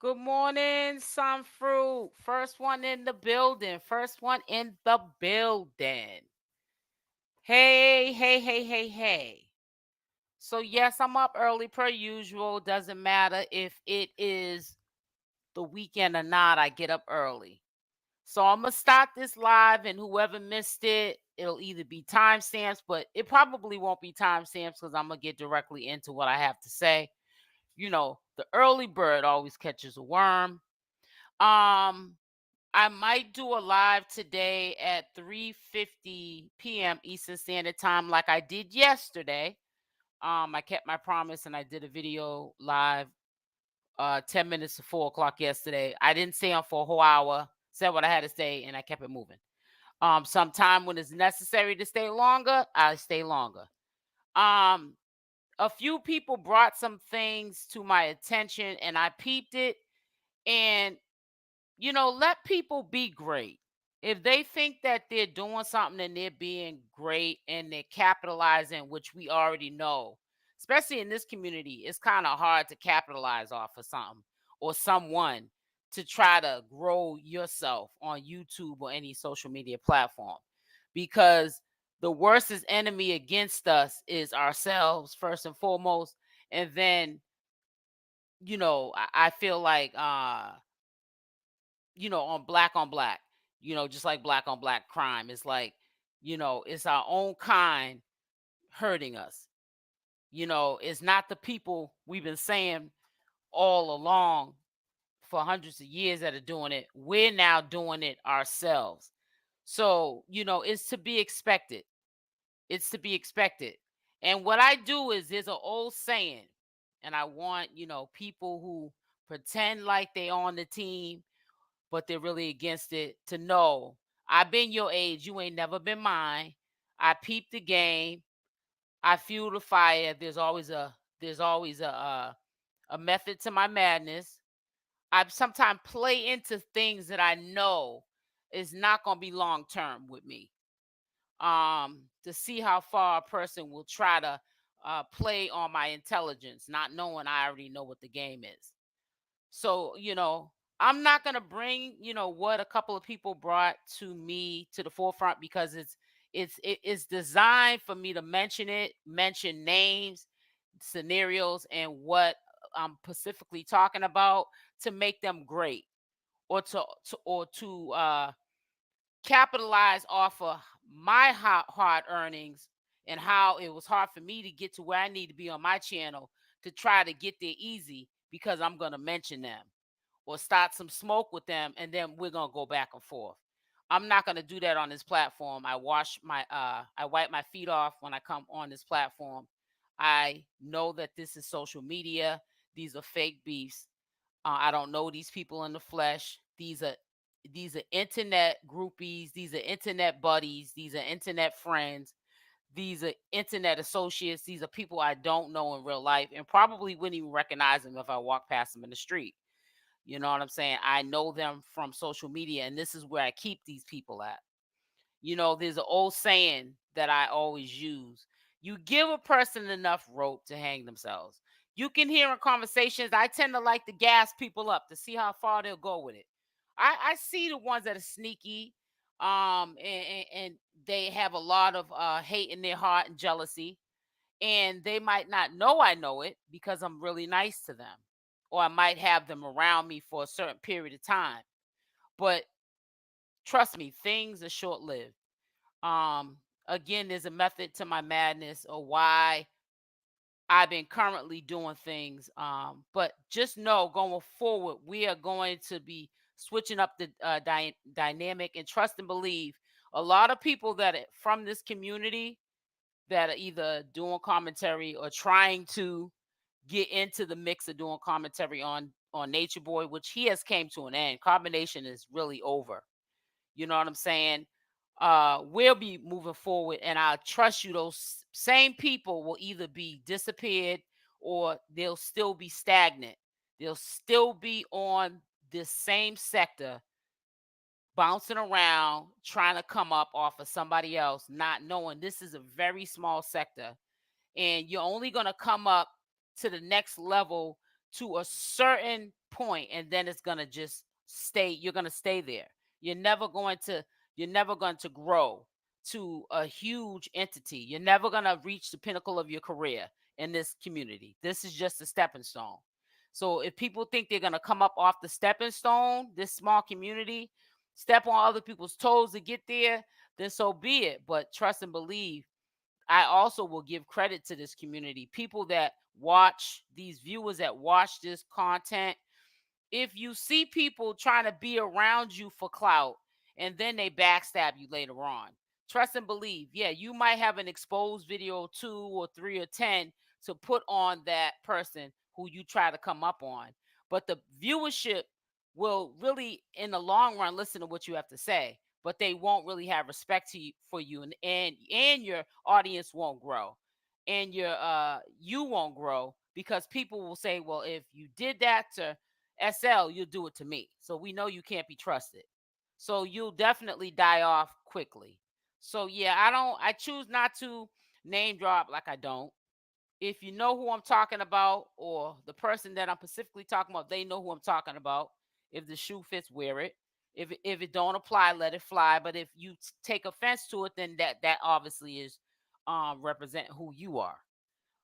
Good morning, some fruit. First one in the building. First one in the building. Hey, hey, hey, hey, hey. So, yes, I'm up early per usual. Doesn't matter if it is the weekend or not, I get up early. So, I'm going to start this live, and whoever missed it, it'll either be timestamps, but it probably won't be timestamps because I'm going to get directly into what I have to say. The early bird always catches a worm. Um, I might do a live today at 3:50 p.m. Eastern Standard Time, like I did yesterday. I kept my promise and I did a video live 10 minutes to 4 o'clock yesterday. I didn't stay on for a whole hour, said what I had to say, and I kept it moving. Sometime when it's necessary to stay longer, I stay longer. Um, a few people brought some things to my attention and I peeped it. And let people be great. If they think that they're doing something and they're being great and they're capitalizing, which we already know, especially in this community, it's kind of hard to capitalize off of something or someone to try to grow yourself on YouTube or any social media platform because the worstest enemy against us is ourselves, first and foremost. And then, I feel like, on black, just like black on black crime. It's like, it's our own kind hurting us. It's not the people we've been saying all along for hundreds of years that are doing it. We're now doing it ourselves. So, it's to be expected. It's to be expected. And what I do is there's an old saying, and I want, people who pretend like they on the team but they're really against it to know I've been your age, you ain't never been mine. I peep the game, I fuel the fire. There's always a method to my madness. I sometimes play into things that I know is not gonna be long term with me. To see how far a person will try to play on my intelligence, not knowing I already know what the game is. So, I'm not going to bring, what a couple of people brought to me to the forefront because it's designed for me to mention it, mention names, scenarios and what I'm specifically talking about to make them great or to capitalize off of my hard earnings and how it was hard for me to get to where I need to be on my channel to try to get there easy because I'm going to mention them or start some smoke with them and then we're going to go back and forth. I'm not going to do that on this platform. I wipe my feet off when I come on this platform. I know that this is social media. These are fake beefs. I don't know these people in the flesh. These are internet groupies. These are internet buddies. These are internet friends. These are internet associates. These are people I don't know in real life and probably wouldn't even recognize them if I walk past them in the street. You know what I'm saying? I know them from social media, and this is where I keep these people at. There's an old saying that I always use. You give a person enough rope to hang themselves. You can hear in conversations, I tend to like to gas people up to see how far they'll go with it. I see the ones that are sneaky, and they have a lot of hate in their heart and jealousy, and they might not know I know it because I'm really nice to them, or I might have them around me for a certain period of time. But trust me, things are short lived. um Again, there's a method to my madness or why I've been currently doing things. But just know going forward we are going to be switching up the dynamic, and trust and believe a lot of people that are from this community that are either doing commentary or trying to get into the mix of doing commentary on Natureboy, which he has came to an end. Carbonation is really over. You know what I'm saying? We'll be moving forward, and I trust you. Those same people will either be disappeared or they'll still be stagnant. They'll still be on this same sector, bouncing around, trying to come up off of somebody else, not knowing this is a very small sector, and you're only going to come up to the next level to a certain point, and then it's gonna just stay. You're gonna stay there. You're never going to. You're never going to grow to a huge entity. You're never gonna reach the pinnacle of your career in this community. This is just a stepping stone. So if people think they're gonna come up off the stepping stone, this small community, step on other people's toes to get there, then so be it. But trust and believe, I also will give credit to this community. People that watch, these viewers that watch this content, if you see people trying to be around you for clout and then they backstab you later on, trust and believe, yeah, you might have an exposed video 2 or 3 or 10 to put on that person who you try to come up on. But the viewership will really, in the long run, listen to what you have to say, but they won't really have respect to you, for you, and your audience won't grow, and your you won't grow, because people will say, well, if you did that to SL, you'll do it to me. So we know you can't be trusted. So you'll definitely die off quickly. So yeah, I choose not to name drop, like I don't. If you know who I'm talking about, or the person that I'm specifically talking about, they know who I'm talking about. If the shoe fits, wear it. If it don't apply, let it fly. But if you take offense to it, then that obviously is represent who you are.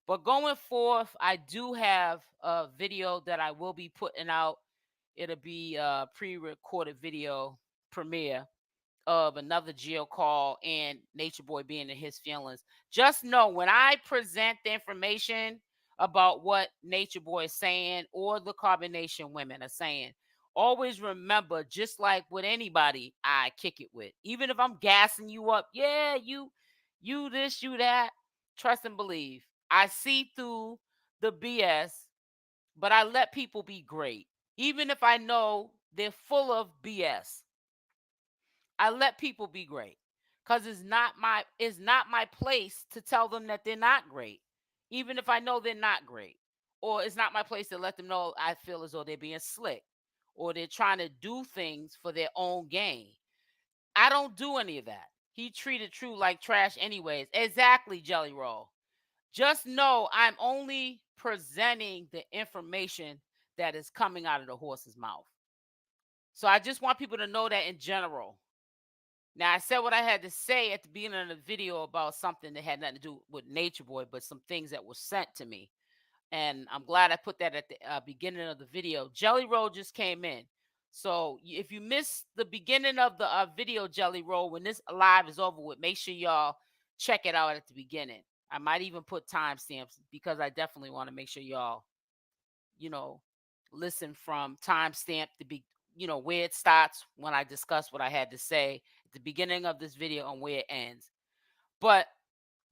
But going forth, I do have a video that I will be putting out. It'll be a pre-recorded video premiere of another jail call and Nature Boy being in his feelings. Just know, when I present the information about what Nature Boy is saying or the Carbonation women are saying, always remember, just like with anybody I kick it with, even if I'm gassing you up, yeah, you this, you that, trust and believe, I see through the BS, but I let people be great. Even if I know they're full of BS, I let people be great, because it's not my place to tell them that they're not great, even if I know they're not great. Or it's not my place to let them know I feel as though they're being slick, or they're trying to do things for their own gain. I don't do any of that. He treated True like trash anyways. Exactly, Jelly Roll. Just know I'm only presenting the information that is coming out of the horse's mouth. So I just want people to know that in general. Now, I said what I had to say at the beginning of the video about something that had nothing to do with Nature Boy, but some things that were sent to me. And I'm glad I put that at the beginning of the video. Jelly Roll just came in. So if you missed the beginning of the video, Jelly Roll, when this live is over with, make sure y'all check it out at the beginning. I might even put timestamps, because I definitely want to make sure y'all, you know, listen from timestamp to be, where it starts when I discuss what I had to say at the beginning of this video and where it ends. But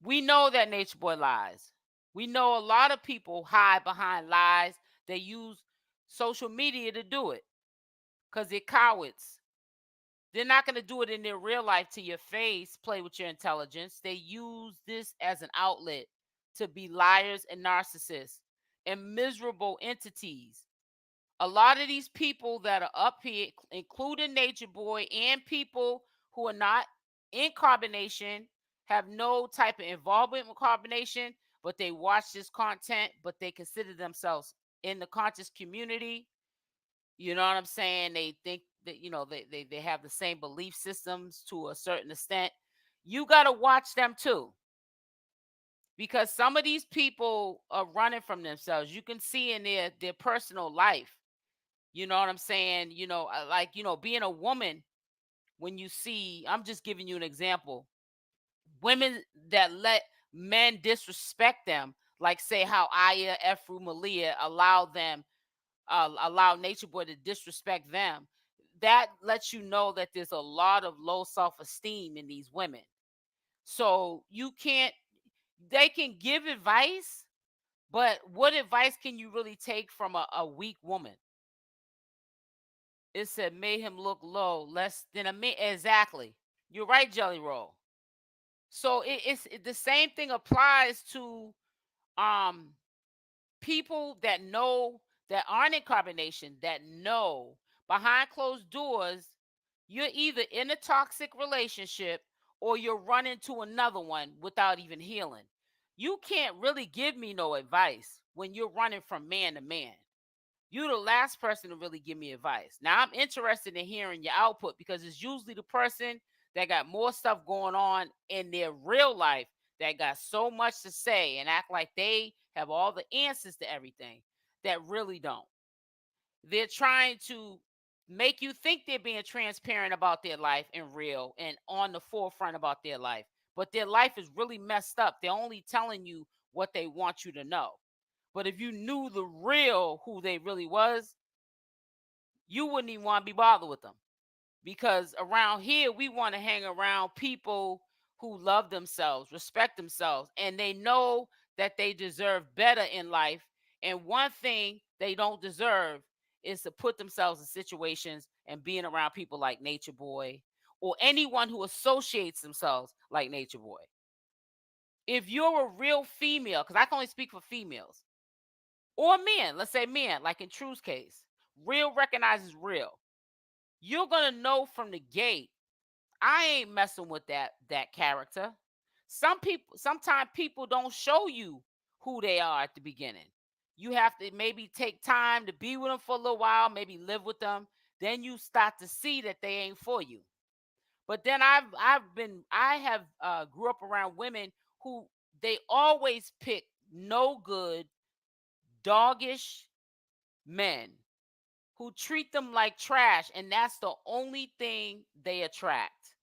we know that Nature Boy lies. We know a lot of people hide behind lies. They use social media to do it, because they're cowards. They're not going to do it in their real life to your face, play with your intelligence. They use this as an outlet to be liars and narcissists and miserable entities. A lot of these people that are up here, including Nature Boy and people who are not in Carbonation, have no type of involvement with Carbonation, but they watch this content, but they consider themselves in the conscious community. You know what I'm saying? They think that, they have the same belief systems to a certain extent. You got to watch them too, because some of these people are running from themselves. You can see in their personal life. You know what I'm saying? Like, being a woman, when you see, I'm just giving you an example. Women that let men disrespect them, like say how Aya, Efru, Malia allow Nature Boy to disrespect them. That lets you know that there's a lot of low self-esteem in these women. So they can give advice, but what advice can you really take from a weak woman? It said made him look low, less than a man. Exactly. You're right, Jelly Roll. So the same thing applies to um people that know, that aren't in Carbonation, that know behind closed doors you're either in a toxic relationship or you're running to another one without even healing. You can't really give me no advice when you're running from man to man. you're the last person to really give me advice. Now I'm interested in hearing your output because it's usually the person that got more stuff going on in their real life that got so much to say and act like they have all the answers to everything that really don't. They're trying to make you think they're being transparent about their life and real and on the forefront about their life, but their life is really messed up. They're only telling you what they want you to know. But if you knew the real who they really was, you wouldn't even want to be bothered with them. Because around here, we want to hang around people who love themselves, respect themselves, and they know that they deserve better in life. And one thing they don't deserve is to put themselves in situations and being around people like Nature Boy or anyone who associates themselves like Nature Boy. If you're a real female, because I can only speak for females, or men, let's say men, like in True's case, real recognizes real. You're gonna know from the gate, I ain't messing with that character. Sometimes people don't show you who they are at the beginning. You have to maybe take time to be with them for a little while, maybe live with them. Then you start to see that they ain't for you. But then I have grew up around women who they always pick no good, doggish men who treat them like trash, and that's the only thing they attract.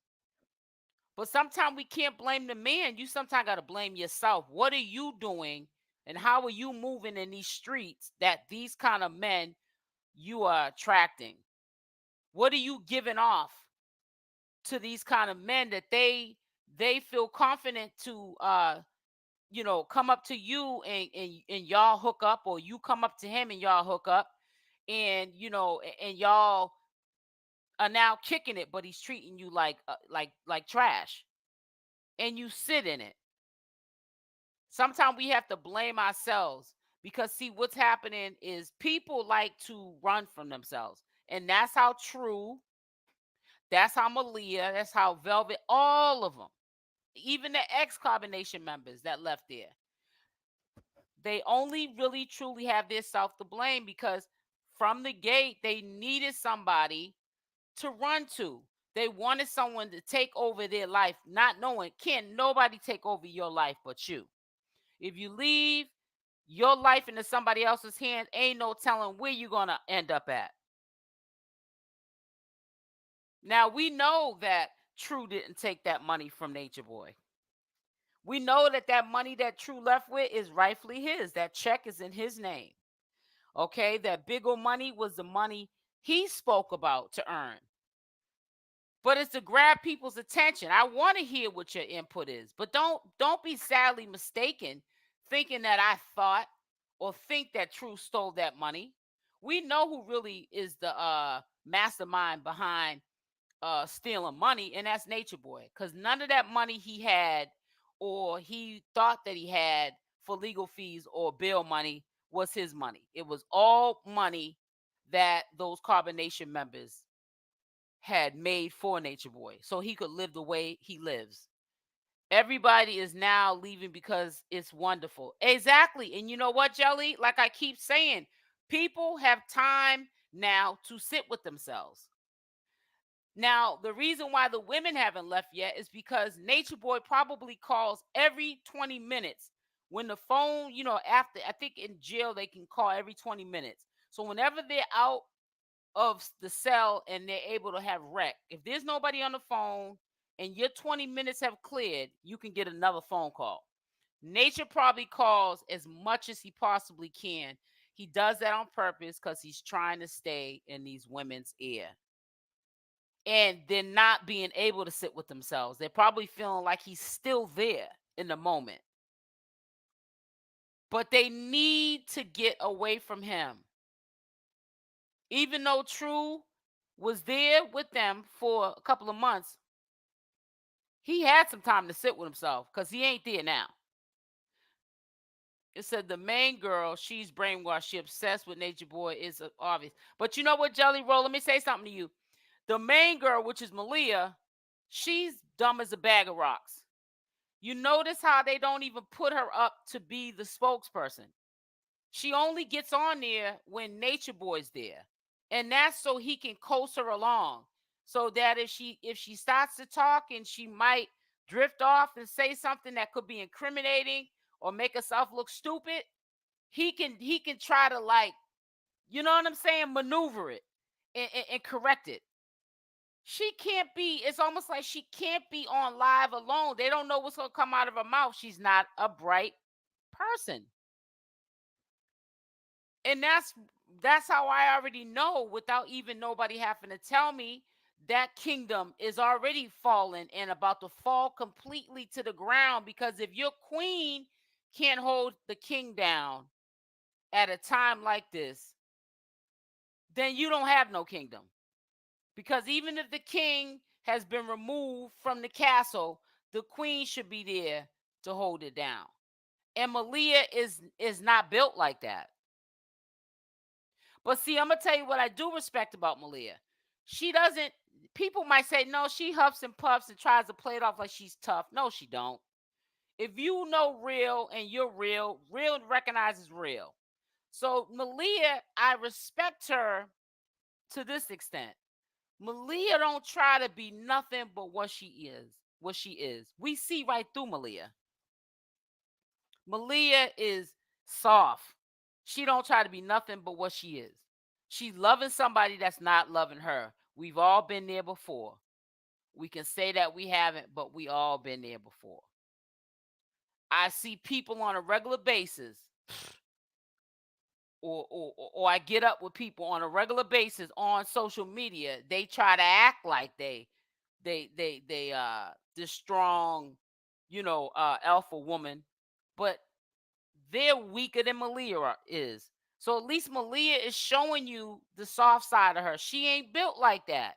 But sometimes we can't blame the man. You sometimes got to blame yourself. What are you doing and how are you moving in these streets that these kind of men you are attracting? What are you giving off to these kind of men that they feel confident to come up to you and y'all hook up, or you come up to him and y'all hook up, and and y'all are now kicking it, but he's treating you like trash, and you sit in it. Sometimes we have to blame ourselves because see what's happening is people like to run from themselves, and that's how True, that's how Aaliyah, that's how Velvet, all of them, even the ex-Carbonation members that left there, they only really truly have their self to blame because from the gate they needed somebody to run to. They wanted someone to take over their life, not knowing can't nobody take over your life but you. If you leave your life into somebody else's hands, ain't no telling where you're gonna end up at. Now we know that True didn't take that money from Nature Boy. We know that that money that True left with is rightfully his. That check is in his name. Okay, that big old money was the money he spoke about to earn. But it's to grab people's attention. I want to hear what your input is, but don't be sadly mistaken thinking that I thought or think that True stole that money. We know who really is the mastermind behind stealing money, and that's Nature Boy. Because none of that money he had or he thought that he had for legal fees or bail money was his money. It was all money that those Carbonation members had made for Nature Boy so he could live the way he lives. Everybody is now leaving because it's wonderful. Exactly. And you know what, Jelly? Like I keep saying, people have time now to sit with themselves. Now, the reason why the women haven't left yet is because Nature Boy probably calls every 20 minutes when the phone, after I think in jail they can call every 20 minutes. So whenever they're out of the cell and they're able to have rec, if there's nobody on the phone and your 20 minutes have cleared, you can get another phone call. Nature probably calls as much as he possibly can. He does that on purpose because he's trying to stay in these women's ear. And they're not being able to sit with themselves. They're probably feeling like he's still there in the moment. But they need to get away from him. Even though True was there with them for a couple of months, he had some time to sit with himself because he ain't there now. It said the main girl, she's brainwashed. She obsessed with Nature Boy is obvious. But you know what, Jelly Roll? Let me say something to you. The main girl, which is Aaliyah, she's dumb as a bag of rocks. You notice how they don't even put her up to be the spokesperson. She only gets on there when Natureboy's there. And that's so he can coast her along. So that if she starts to talk and she might drift off and say something that could be incriminating or make herself look stupid, he can try to, like, you know what I'm saying, maneuver it and correct it. She can't be, it's almost like she can't be on live alone. They don't know what's going to come out of her mouth. She's not a bright person. And that's how I already know, without even nobody having to tell me, that kingdom is already fallen and about to fall completely to the ground. Because if your queen can't hold the king down at a time like this, then you don't have no kingdom. Because even if the king has been removed from the castle, the queen should be there to hold it down. And Aaliyah is not built like that. But see, I'm gonna tell you what I do respect about Aaliyah. She doesn't. People might say, no, she huffs and puffs and tries to play it off like she's tough. No, she don't. If you know real and you're real, real recognizes real. So Aaliyah, I respect her to this extent. Aaliyah don't try to be nothing but what she is. What she is. We see right through Aaliyah. Aaliyah is soft. She don't try to be nothing but what she is. She's loving somebody that's not loving her. We've all been there before. We can say that we haven't, but we all been there before. I see people on a regular basis, or I get up with people on a regular basis on social media. They try to act like they this strong, alpha woman, but they're weaker than Aaliyah is. So at least Aaliyah is showing you the soft side of her. She ain't built like that.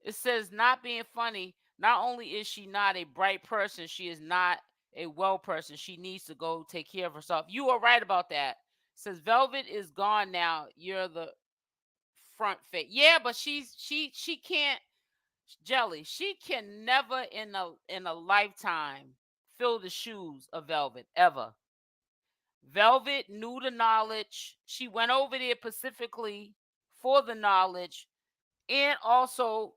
It says, not being funny, not only is she not a bright person, she is not a well person. She needs to go take care of herself. You are right about that. It says Velvet is gone now. You're the front face. Yeah, but she can't, Jelly. She can never in a lifetime fill the shoes of Velvet ever. Velvet knew the knowledge. She went over there specifically for the knowledge, and also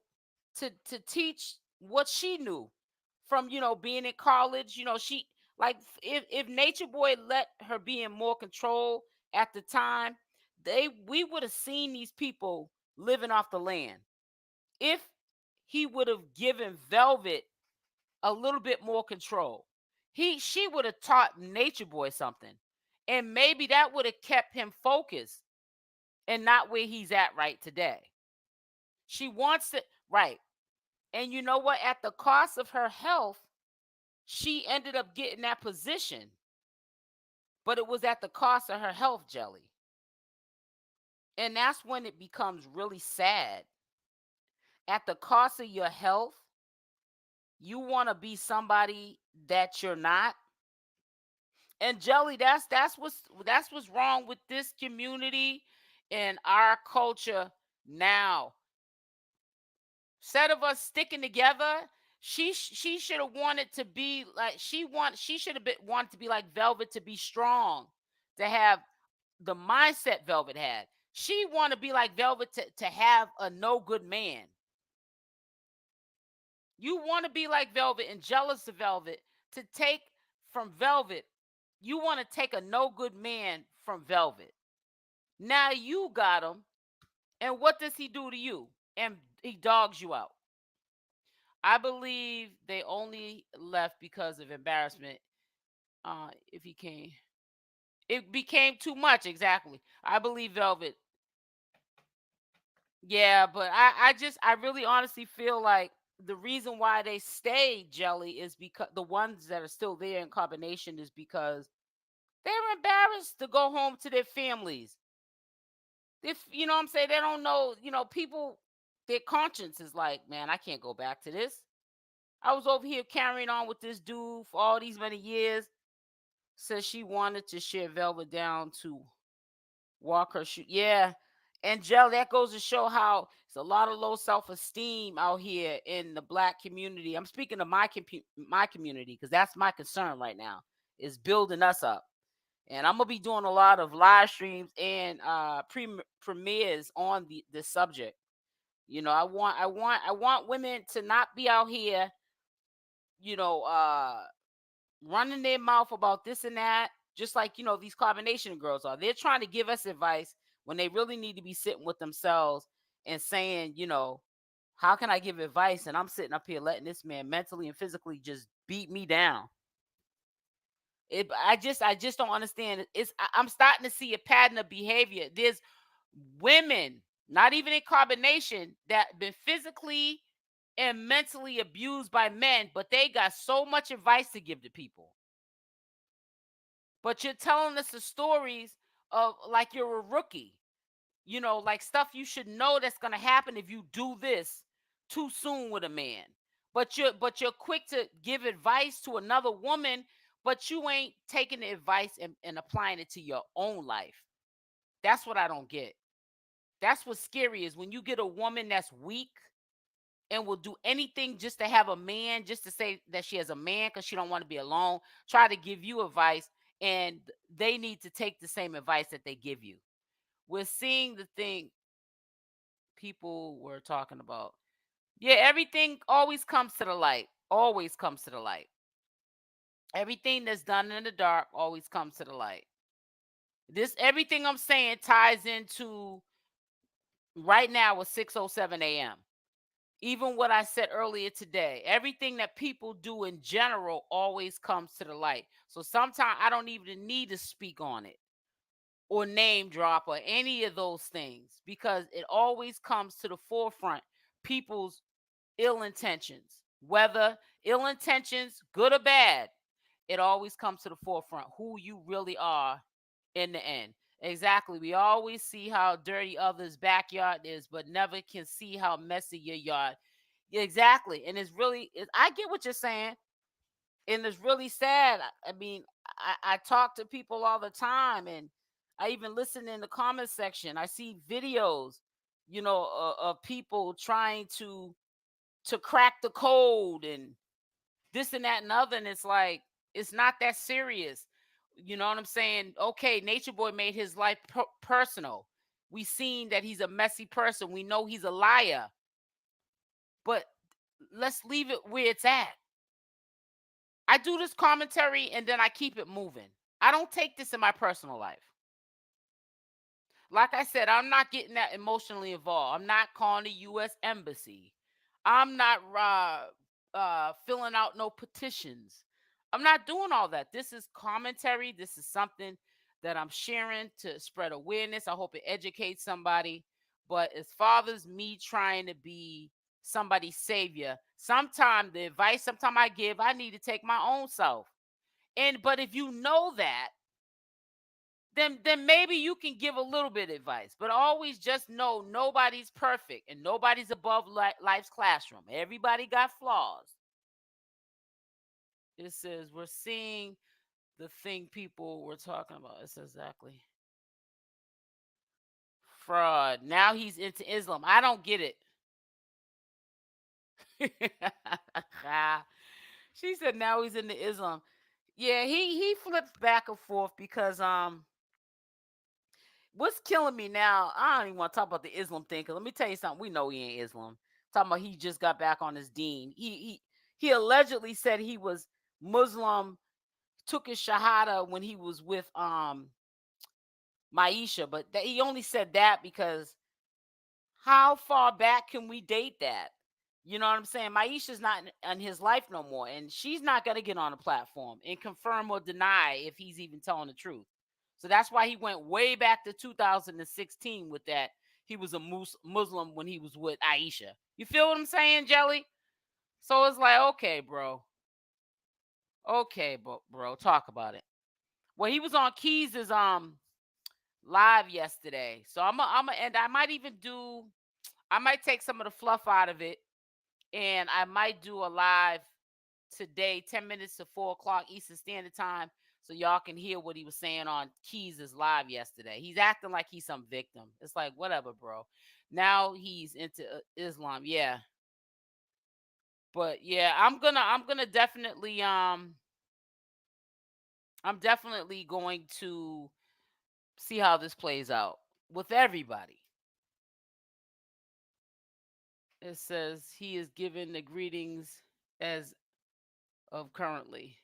to teach what she knew from being in college. She, like, if Natureboy let her be in more control at the time, we would have seen these people living off the land. If he would have given Velvet a little bit more control, she would have taught Natureboy something, and maybe that would have kept him focused and not where he's at right today. She wants to, right. And you know what? At the cost of her health, she ended up getting that position. But it was at the cost of her health, Jelly. And that's when it becomes really sad. At the cost of your health, you want to be somebody that you're not. And Jelly, that's what's wrong with this community and our culture now. Instead of us sticking together, she should have wanted to be like she should have wanted to be like Velvet, to be strong, to have the mindset Velvet had. She want to be like Velvet to have a no good man. You want to be like Velvet and jealous of Velvet to take from Velvet. You want to take a no good man from Velvet. Now you got him, and what does he do to you? And he dogs you out. I believe they only left because of embarrassment. If he came, it became too much. Exactly. I believe Velvet. Yeah, but I really honestly feel like the reason why they stay, Jelly, is because the ones that are still there in Carbonation is because they're embarrassed to go home to their families. If you know what I'm saying, they don't know, people, their conscience is like, man, I can't go back to this. I was over here carrying on with this dude for all these many years. Says she wanted to share Velvet down to walk her shoe. Yeah. And Jelly, that goes to show how it's a lot of low self-esteem out here in the Black community. I'm speaking of my community because that's my concern right now, is building us up. And I'm gonna be doing a lot of live streams and premieres on the subject. You know, I want women to not be out here, you know, running their mouth about this and that, just like, you know, these Carbonation girls are. They're trying to give us advice when they really need to be sitting with themselves and saying, you know, how can I give advice and I'm sitting up here letting this man mentally and physically just beat me down. I just don't understand. I'm starting to see a pattern of behavior. There's women, not even in Carbonation, that been physically and mentally abused by men, but they got so much advice to give to people. But you're telling us the stories of like you're a rookie, you know, like stuff you should know that's gonna happen if you do this too soon with a man. But you're quick to give advice to another woman, but you ain't taking the advice and applying it to your own life. That's what I don't get. That's what's scary is when you get a woman that's weak and will do anything just to have a man, just to say that she has a man because she don't want to be alone, try to give you advice, and they need to take the same advice that they give you. We're seeing the thing people were talking about. Yeah, everything always comes to the light. Always comes to the light. Everything that's done in the dark always comes to the light. This everything I'm saying ties into right now at 6:07 a.m. Even what I said earlier today, everything that people do in general always comes to the light. So sometimes I don't even need to speak on it or name drop or any of those things because it always comes to the forefront. People's ill intentions, whether ill intentions, good or bad, it always comes to the forefront who you really are in the end. Exactly. We always see how dirty others' backyard is, but never can see how messy your yard. Exactly. And I get what you're saying. And it's really sad. I mean, I talk to people all the time and I even listen in the comment section. I see videos, you know, of people trying to crack the code and this and that and other. And it's like, it's not that serious. You know what I'm saying? Okay, Nature Boy made his life personal. We seen that he's a messy person. We know he's a liar. But let's leave it where it's at. I do this commentary and then I keep it moving. I don't take this in my personal life. Like I said, I'm not getting that emotionally involved. I'm not calling the U.S. Embassy. I'm not filling out no petitions. I'm not doing all that. This is commentary. This is something that I'm sharing to spread awareness. I hope it educates somebody. But as far as me trying to be somebody's savior, sometimes the advice sometimes I give, I need to take my own self. But if you know that, then maybe you can give a little bit of advice, but always just know nobody's perfect and nobody's above life's classroom. Everybody got flaws. It says we're seeing the thing people were talking about. It's exactly fraud. Now he's into Islam. I don't get it. She said now he's into Islam. Yeah, he flips back and forth because what's killing me now, I don't even want to talk about the Islam thing, because let me tell you something. We know he ain't Islam. Talking about he just got back on his deen. He allegedly said he was Muslim, took his shahada when he was with Maisha, but he only said that because how far back can we date that? You know what I'm saying? Maisha's not in his life no more, and she's not gonna get on a platform and confirm or deny if he's even telling the truth. So that's why he went way back to 2016 with that. He was a Muslim when he was with Aisha. You feel what I'm saying, Jelly? So it's like, okay, bro. Okay, bro, talk about it. Well, he was on Keyz' live yesterday. So and I might take some of the fluff out of it, and I might do a live today, 10 minutes to 4 o'clock Eastern Standard Time, so y'all can hear what he was saying on Keyz' live yesterday. He's acting like he's some victim. It's like, whatever, bro. Now he's into Islam, yeah. But yeah, I'm gonna definitely I'm definitely going to see how this plays out with everybody. It says he is given the greetings as of currently.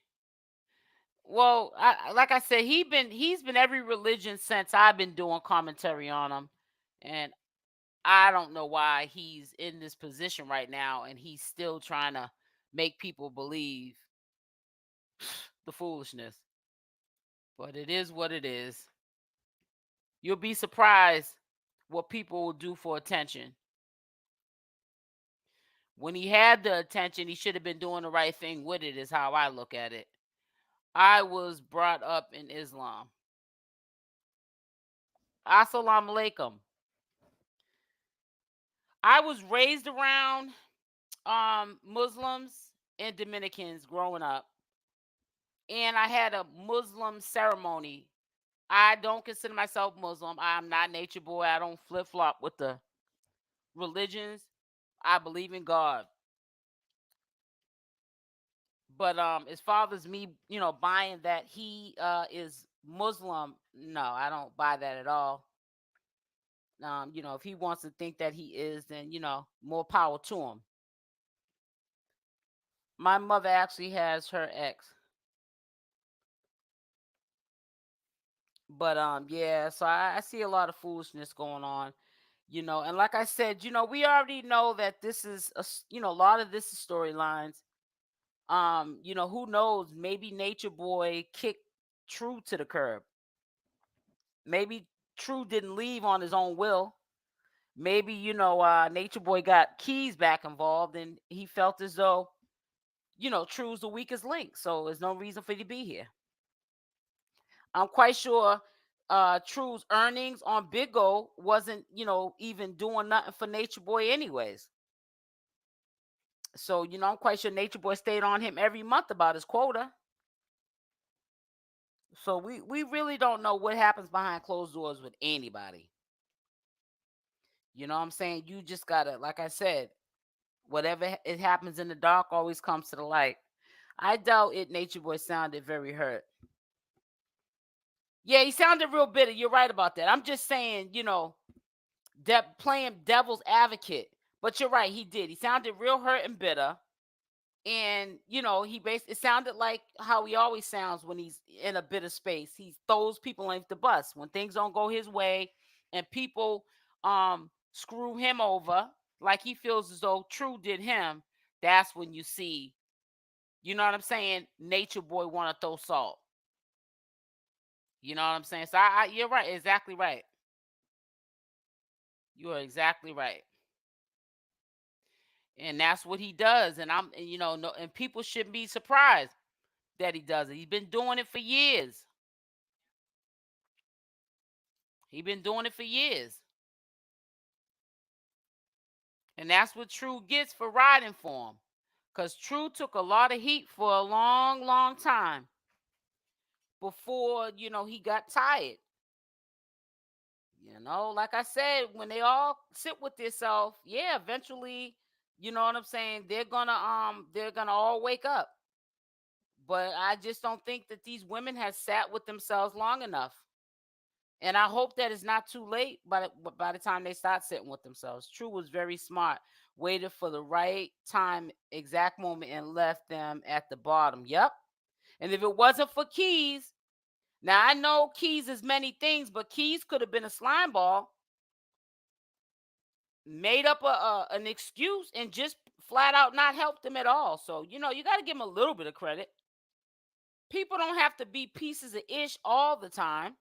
Well, like I said, he's been every religion since I've been doing commentary on him, and I don't know why he's in this position right now, and he's still trying to make people believe the foolishness. But it is what it is. You'll be surprised what people will do for attention. When he had the attention, he should have been doing the right thing with it, is how I look at it. I was brought up in Islam. Assalamu alaikum. I was raised around Muslims and Dominicans growing up, and I had a Muslim ceremony. I don't consider myself Muslim. I'm not nature boy. I don't flip flop with the religions. I believe in God. But as far as me, buying that he is Muslim, no, I don't buy that at all. If he wants to think that he is, then more power to him. My mother actually has her ex. But yeah, so I see a lot of foolishness going on, and like I said, we already know that this is a lot of this is storylines. Who knows? Maybe Nature Boy kicked True to the curb. Maybe True didn't leave on his own will. Maybe Nature Boy got Keyz back involved, and he felt as though True's the weakest link, so there's no reason for you to be here. I'm quite sure True's earnings on Big O wasn't, even doing nothing for Nature Boy anyways. So, I'm quite sure Nature Boy stayed on him every month about his quota. So we really don't know what happens behind closed doors with anybody. You know what I'm saying? You just gotta, like I said, whatever it happens in the dark always comes to the light. I doubt it. Nature Boy sounded very hurt. Yeah, he sounded real bitter. You're right about that. I'm just saying, playing devil's advocate. But you're right, he did. He sounded real hurt and bitter. And it sounded like how he always sounds when he's in a bitter space. He throws people into the bus when things don't go his way, and people screw him over, like he feels as though True did him. That's when you see, you know what I'm saying, Nature Boy want to throw salt. You know what I'm saying? So you're right, exactly right. You are exactly right. And that's what he does. And no, and people shouldn't be surprised that he does it. He's been doing it for years. He's been doing it for years. And that's what True gets for riding for him. Because True took a lot of heat for a long, long time before, he got tired. Like I said, when they all sit with themselves, yeah, eventually, you know what I'm saying, they're gonna all wake up. But I just don't think that these women have sat with themselves long enough. And I hope that it's not too late by the time they start sitting with themselves. True was very smart, waited for the right time, exact moment, and left them at the bottom. Yep. And if it wasn't for Keyz, now I know Keyz is many things, but Keyz could have been a slime ball, made up an excuse, and just flat out not helped them at all. So you got to give him a little bit of credit. People don't have to be pieces of ish all the time.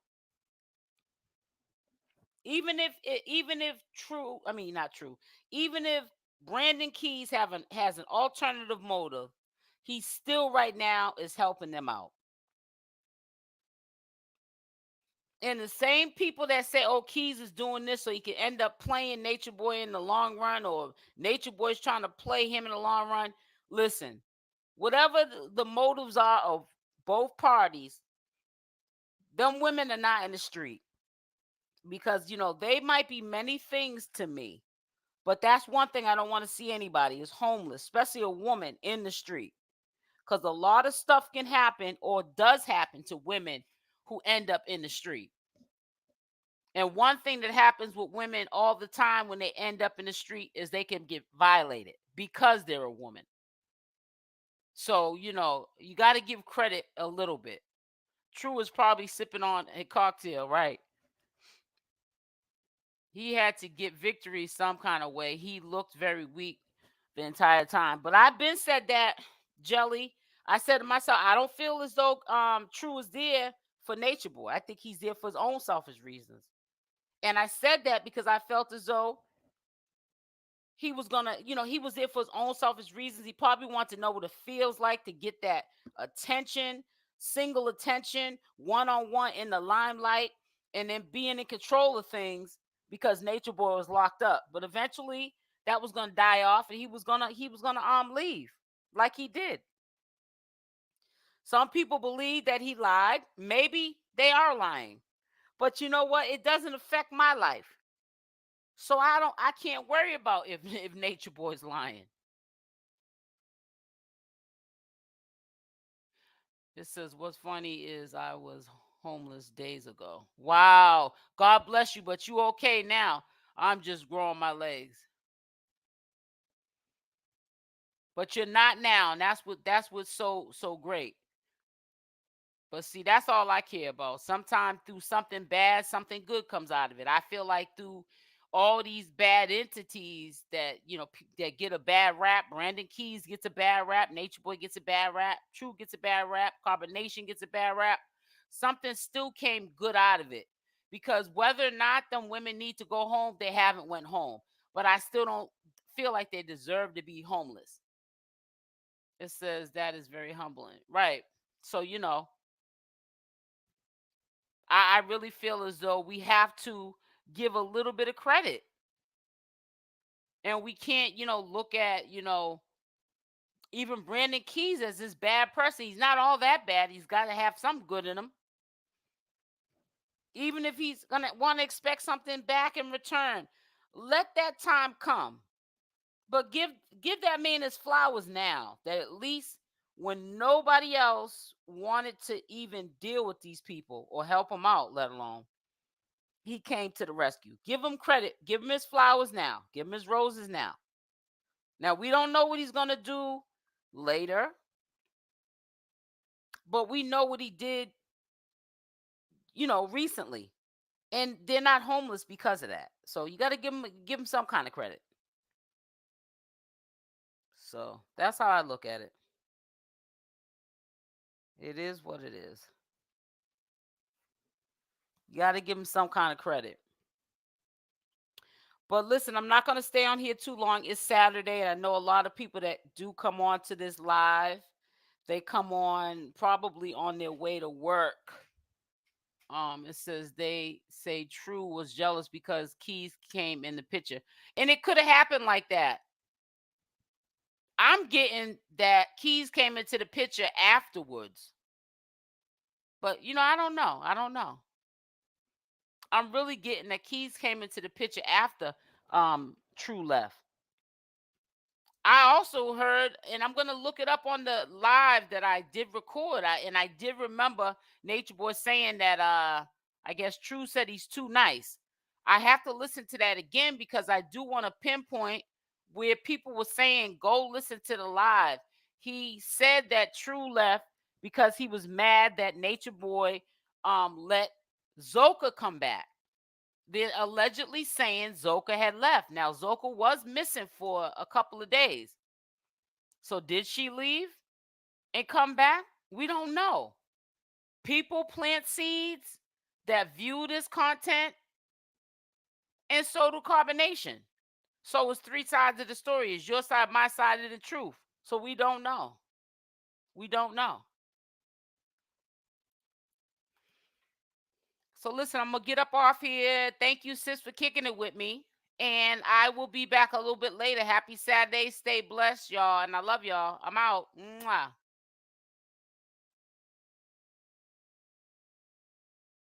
Even if True, I mean not True, even if Brandon Keyz has an alternative motive, he still right now is helping them out. And the same people that say, "Oh, Keyz is doing this so he can end up playing Nature Boy in the long run, or Nature Boy's trying to play him in the long run," listen, whatever the motives are of both parties, them women are not in the street. Because they might be many things to me, but that's one thing I don't want to see anybody is homeless, especially a woman in the street. because a lot of stuff can happen or does happen to women who end up in the street. And one thing that happens with women all the time when they end up in the street is they can get violated because they're a woman. So, you got to give credit a little bit. True is probably sipping on a cocktail, right? He had to get victory some kind of way. He looked very weak the entire time. But I've been said that, Jelly. I said to myself, I don't feel as though True is there for Nature Boy. I think he's there for his own selfish reasons. And I said that because I felt as though he was gonna, he was there for his own selfish reasons. He probably wanted to know what it feels like to get that attention, single attention, one-on-one in the limelight, and then being in control of things because Nature Boy was locked up. But eventually that was gonna die off, and he was gonna leave like he did. Some people believe that he lied. Maybe they are lying. But you know what? It doesn't affect my life. So I can't worry about if Nature Boy's lying. It says, what's funny is I was homeless days ago. Wow. God bless you, but you okay now. I'm just growing my legs. But you're not now, and that's what's so great. But see, that's all I care about. Sometimes through something bad, something good comes out of it. I feel like through all these bad entities that that get a bad rap. Brandon Keyz gets a bad rap. Nature Boy gets a bad rap. True gets a bad rap. Carbonation gets a bad rap. Something still came good out of it, because whether or not them women need to go home, they haven't went home. But I still don't feel like they deserve to be homeless. It says that is very humbling, right? So I really feel as though we have to give a little bit of credit. And we can't, look at, even Brandon Keyz as this bad person. He's not all that bad. He's got to have some good in him. Even if he's going to want to expect something back in return, let that time come. But give that man his flowers now, that at least when nobody else wanted to even deal with these people or help them out, let alone, he came to the rescue. Give him credit. Give him his flowers now. Give him his roses now. Now, we don't know what he's going to do later, but we know what he did, recently. And they're not homeless because of that. So you got to give him some kind of credit. So that's how I look at it. It is what it is. You got to give him some kind of credit. But listen, I'm not going to stay on here too long. It's Saturday, and I know a lot of people that do come on to this live. They come on probably on their way to work. It says they say True was jealous because Keyz came in the picture. And it could have happened like that. I'm getting that Keyz came into the picture afterwards. But I don't know. I'm really getting that Keyz came into the picture after True left. I also heard, and I'm going to look it up on the live that I did record. I did remember Nature Boy saying that I guess True said he's too nice. I have to listen to that again because I do want to pinpoint where people were saying go listen to the live. He said that True left because he was mad that Nature Boy let Zoka come back. They're allegedly saying Zoka had left. Now, Zoka was missing for a couple of days. So did she leave and come back? We don't know. People plant seeds that view this content, and so do Carbonation. So it's three sides of the story. It's your side, my side of the truth. So we don't know. We don't know. So listen, I'm going to get up off here. Thank you, sis, for kicking it with me. And I will be back a little bit later. Happy Saturday. Stay blessed, y'all. And I love y'all. I'm out. Mwah.